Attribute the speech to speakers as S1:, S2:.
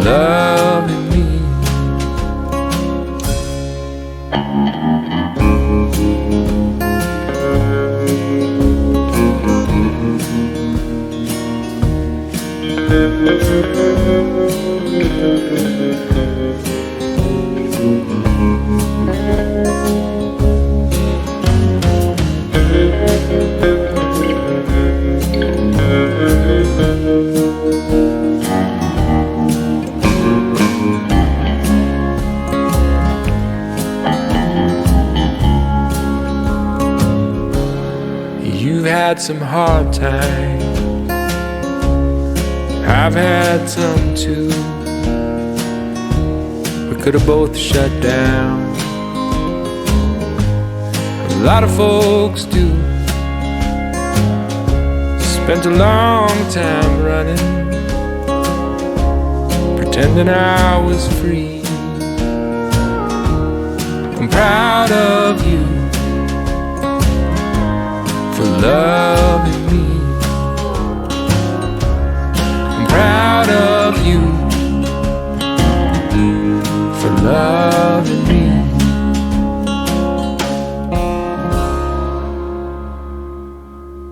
S1: loving me. You've had some hard times, I've had some too. We could have both shut down. A lot of folks do. Spent a long time running, pretending I was free. I'm proud of you for loving me. I'm proud of you for loving me.